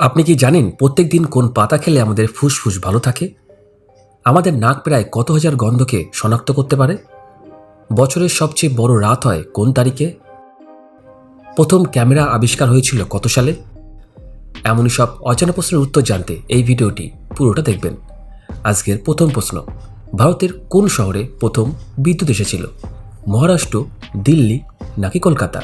আপনি কি জানেন প্রত্যেক দিন কোন পাতা খেলে আমাদের ফুসফুস ভালো থাকে? আমাদের নাক প্রায় কত হাজার গন্ধকে শনাক্ত করতে পারে? বছরের সবচেয়ে বড় রাত হয় কোন তারিখে? প্রথম ক্যামেরা আবিষ্কার হয়েছিল কত সালে? এমনই সব অজানা প্রশ্নের উত্তর জানতে এই ভিডিওটি পুরোটা দেখবেন। আজকের প্রথম প্রশ্ন, ভারতের কোন শহরে প্রথম বিদ্যুৎ এসেছিল? মহারাষ্ট্র, দিল্লি নাকি কলকাতা?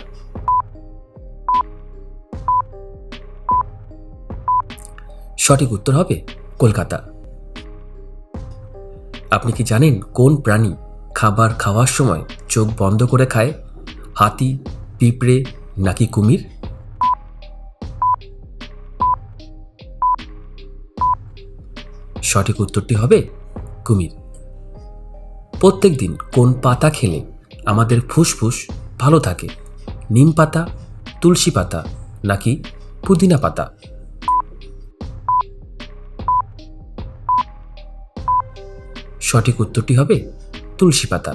সঠিক উত্তর হবে কলকাতা। আপনি কি জানেন কোন প্রাণী খাবার খাওয়ার সময় চোখ বন্ধ করে খায়? হাতি, পিঁপড়ে নাকি কুমির? সঠিক উত্তরটি হবে কুমির। প্রত্যেক দিন কোন পাতা খেলে আমাদের ফুসফুস ভালো থাকে? নিম পাতা, তুলসী পাতা নাকি পুদিনা পাতা? সঠিক উত্তরটি হবে তুলসী পাতা।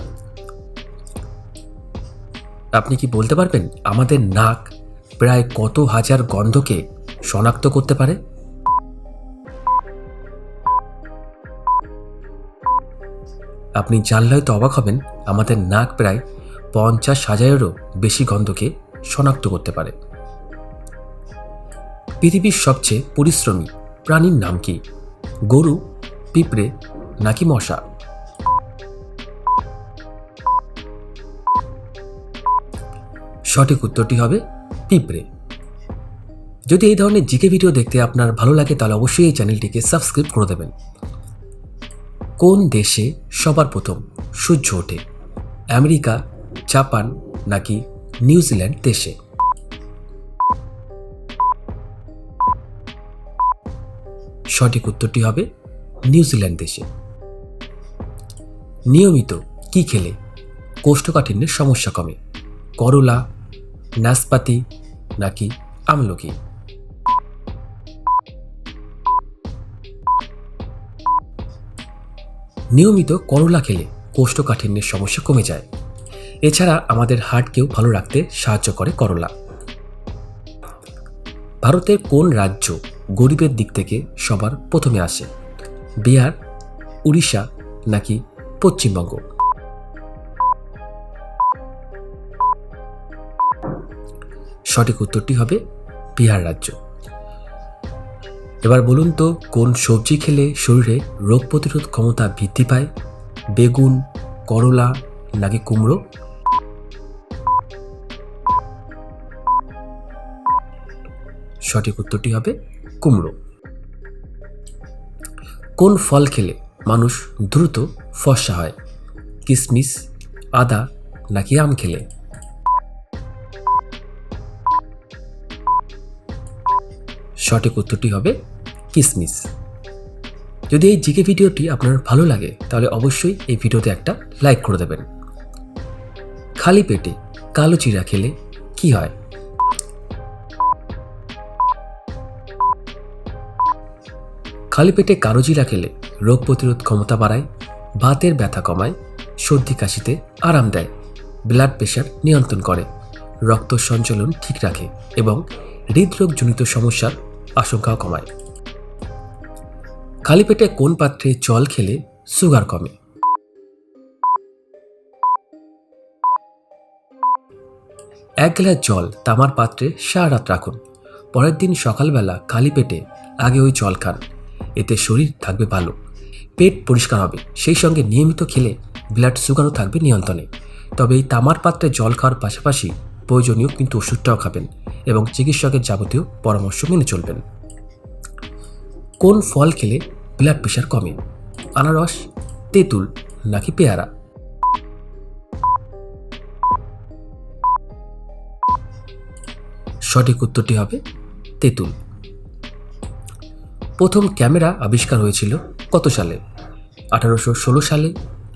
আপনি কি বলতে পারবেন আমাদের নাক প্রায় কত হাজার গন্ধকে শনাক্ত করতে পারে? আপনি জানলে হয়তো অবাক হবেন, আমাদের নাক প্রায় 50,000-এরও বেশি গন্ধকে শনাক্ত করতে পারে। পৃথিবীর সবচেয়ে পরিশ্রমী প্রাণীর নাম কি? গরু, পিঁপড়ে নাকি মশা? সঠিক উত্তরটি হবে পিঁপড়ে। যদি এই ধরনের জিকে ভিডিও দেখতে আপনার ভালো লাগে তাহলে অবশ্যই এই চ্যানেলটিকে সাবস্ক্রাইব করে দেবেন। কোন দেশে সবার প্রথম সূর্য ওঠে? আমেরিকা, জাপান নাকি নিউজিল্যান্ড দেশে? সঠিক উত্তরটি হবে নিউজিল্যান্ড দেশে। নিয়মিত কি খেলে কোষ্ঠকাঠিন্যের সমস্যা কমে? করলা, নাশপাতি নাকি আমলকি? নিয়মিত করলা খেলে কোষ্ঠকাঠিন্যের সমস্যা কমে যায়। এছাড়া আমাদের হার্টকেও ভালো রাখতে সাহায্য করে করলা। ভারতের কোন রাজ্য গরিবের দিক থেকে সবার প্রথমে আসে? বিহার, উড়িষ্যা নাকি পশ্চিমবঙ্গ? সঠিক উত্তরটি হবে বিহার রাজ্য। এবার বলুন তো, কোন সবজি খেলে শরীরে রোগ প্রতিরোধ ক্ষমতা বৃদ্ধি পায়? বেগুন, করলা নাকি কুমড়ো? সঠিক উত্তরটি হবে কুমড়ো। কোন ফল খেলে মানুষ দ্রুত ফর্সা হয়? কিশমিশ, আদা নাকি আম খেলে? সঠিক উত্তরটি হবে কিশমিশ। যদি এই জিকে ভিডিওটি আপনার ভালো লাগে তাহলে অবশ্যই এই ভিডিওতে একটা লাইক করে দেবেন। খালি পেটে কালো জিরা খেলে কি হয়? খালি পেটে কালো জিরা খেলে রোগ প্রতিরোধ ক্ষমতা বাড়ায়, বাতের ব্যথা কমায়, সর্দি কাশিতে আরাম দেয়, ব্লাড প্রেশার নিয়ন্ত্রণ করে, রক্ত সঞ্চালন ঠিক রাখে এবং হৃদরোগজনিত সমস্যার আশঙ্কাও কমায়। খালি পেটে কোন পাত্রে জল খেলে সুগার কমে? এক গ্লাস জল তামার পাত্রে সারা রাত রাখুন, পরের দিন সকালবেলা খালি পেটে আগে ওই জল খান। এতে শরীর থাকবে ভালো, পেট পরিষ্কার হবে, সেই সঙ্গে নিয়মিত খেলে ব্লাড সুগারও থাকবে নিয়ন্ত্রণে। তবে এই তামার পাত্রে জল খাওয়ার পাশাপাশি প্রয়োজনীয় কিন্তু ওষুধটাও খাবেন এবং চিকিৎসকের যাবতীয় পরামর্শ মেনে চলবেন। কোন ফল খেলে ব্লাড প্রেশার কমে? আনারস, তেঁতুল নাকি পেয়ারা? সঠিক উত্তরটি হবে তেঁতুল। প্রথম ক্যামেরা আবিষ্কার হয়েছিল কত সালে? 1816 সালে,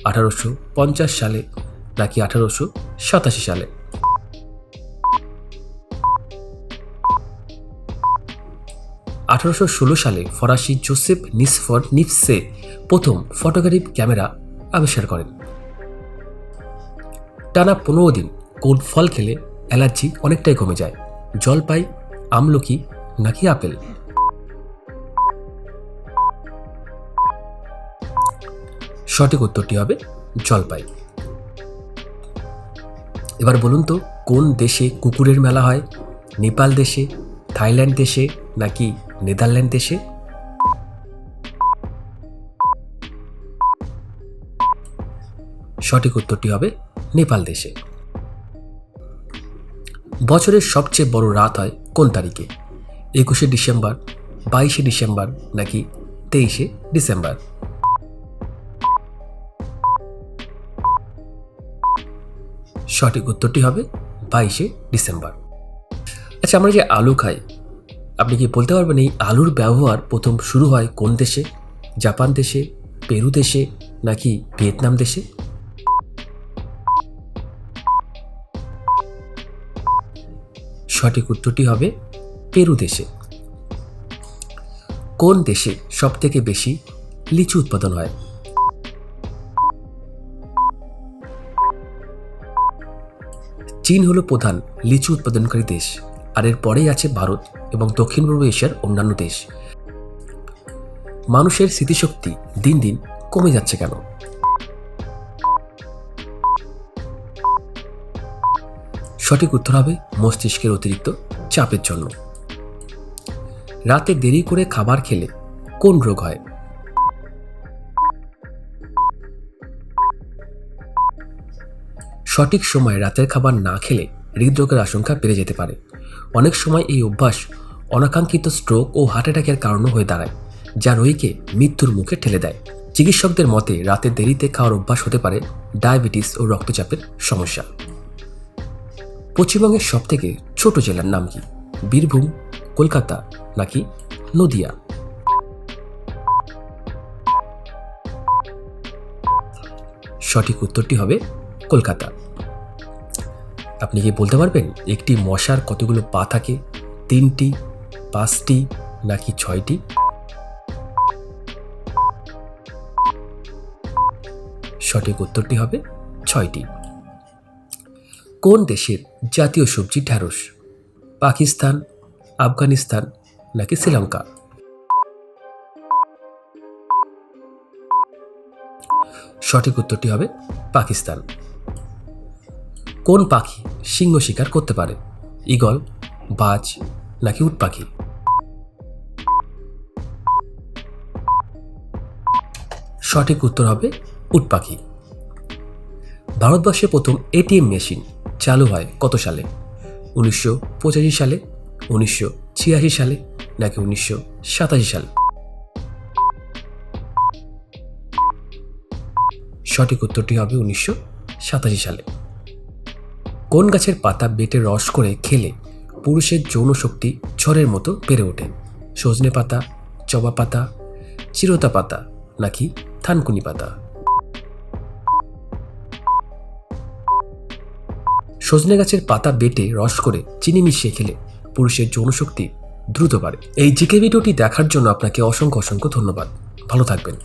1850 সালে নাকি 1887 সালে? 1816 সালে ফরাসি জোসেফ নিফসে প্রথম ফটোগ্রাফিক ক্যামেরা আবিষ্কার করেন। টানা 15 দিন কোন ফল খেলে অ্যালার্জি অনেকটাই কমে যায়? জলপাই, আমলকি নাকি আপেল? সঠিক উত্তরটি হবে জলপাই। এবার বলুন তো, কোন দেশে কুকুরের মেলা হয়? নেপাল দেশে, থাইল্যান্ড দেশে নাকি নেদারল্যান্ড দেশে? সঠিক উত্তরটি হবে নেপাল দেশে। বছরের সবচেয়ে বড় রাত হয় কোন তারিখে? 21শে ডিসেম্বর, 22শে ডিসেম্বর নাকি 23শে ডিসেম্বর? সঠিক উত্তরটি হবে 22শে ডিসেম্বর। আচ্ছা, আমরা যে আলু খাই, আপনি কি বলতে পারবেন এই আলুর ব্যবহার প্রথম শুরু হয় কোন দেশে? জাপান দেশে, পেরু দেশে নাকি ভিয়েতনাম দেশে? সঠিক উত্তরটি হবে পেরু দেশে। কোন দেশে সবথেকে বেশি লিচু উৎপাদন হয়? চীন হলো প্রধান লিচু উৎপাদনকারী দেশ, আর এর পরেই আছে ভারত এবং দক্ষিণ পূর্ব এশিয়ার অন্যান্য দেশ। মানুষের স্মৃতিশক্তি দিন দিন কমে যাচ্ছে কেন? সঠিক উত্তর হবে মস্তিষ্কের অতিরিক্ত চাপের জন্য। রাতে দেরি করে খাবার খেলে কোন রোগ হয়? সঠিক সময়ে রাতের খাবার না খেলে হৃদরোগের আশঙ্কা বেড়ে যেতে পারে। অনেক সময় এই অভ্যাস অনাকাঙ্ক্ষিত স্ট্রোক ও হার্ট অ্যাটাকের কারণও হয়ে দাঁড়ায়, যা রোগীকে মৃত্যুর মুখে ঠেলে দেয়। চিকিৎসকদের মতে রাতে দেরিতে খাওয়ার অভ্যাস হতে পারে ডায়াবেটিস ও রক্তচাপের সমস্যা। পশ্চিমবঙ্গের সবথেকে ছোট জেলার নাম কি? বীরভূম, কলকাতা নাকি নদিয়া? সঠিক উত্তরটি হবে কলকাতা। আপনি কি বলতে পারবেন একটি মশার কতগুলো পা থাকে? 3টি, 5টি নাকি 6টি? সঠিক উত্তরটি হবে 6টি। কোন দেশের জাতীয় সবজি ঢ্যাঁড়স? পাকিস্তান, আফগানিস্তান নাকি শ্রীলঙ্কা? সঠিক উত্তরটি হবে পাকিস্তান। কোন পাখি সিংহ শিকার করতে পারে? ঈগল, বাজ নাকি উট পাখি? সঠিক উত্তর হবে উট পাখি। ভারতবর্ষে প্রথম এটিএম মেশিন চালু হয় কত সালে? 1985 সালে, 1986 সালে নাকি 1987 সালে? সঠিক উত্তরটি হবে 1987 সালে। কোন গাছের পাতা বেটে রস করে খেলে পুরুষের যৌন শক্তি ঝড়ের মতো বেড়ে ওঠে? সজনে পাতা, জবা পাতা, চিরতা পাতা নাকি থানকুনি পাতা? সজনে গাছের পাতা বেটে রস করে চিনি মিশিয়ে খেলে পুরুষের যৌন শক্তি দ্রুত বাড়ে। এই জিকে ভিডিওটি দেখার জন্য আপনাকে অসংখ্য ধন্যবাদ। ভালো থাকবেন।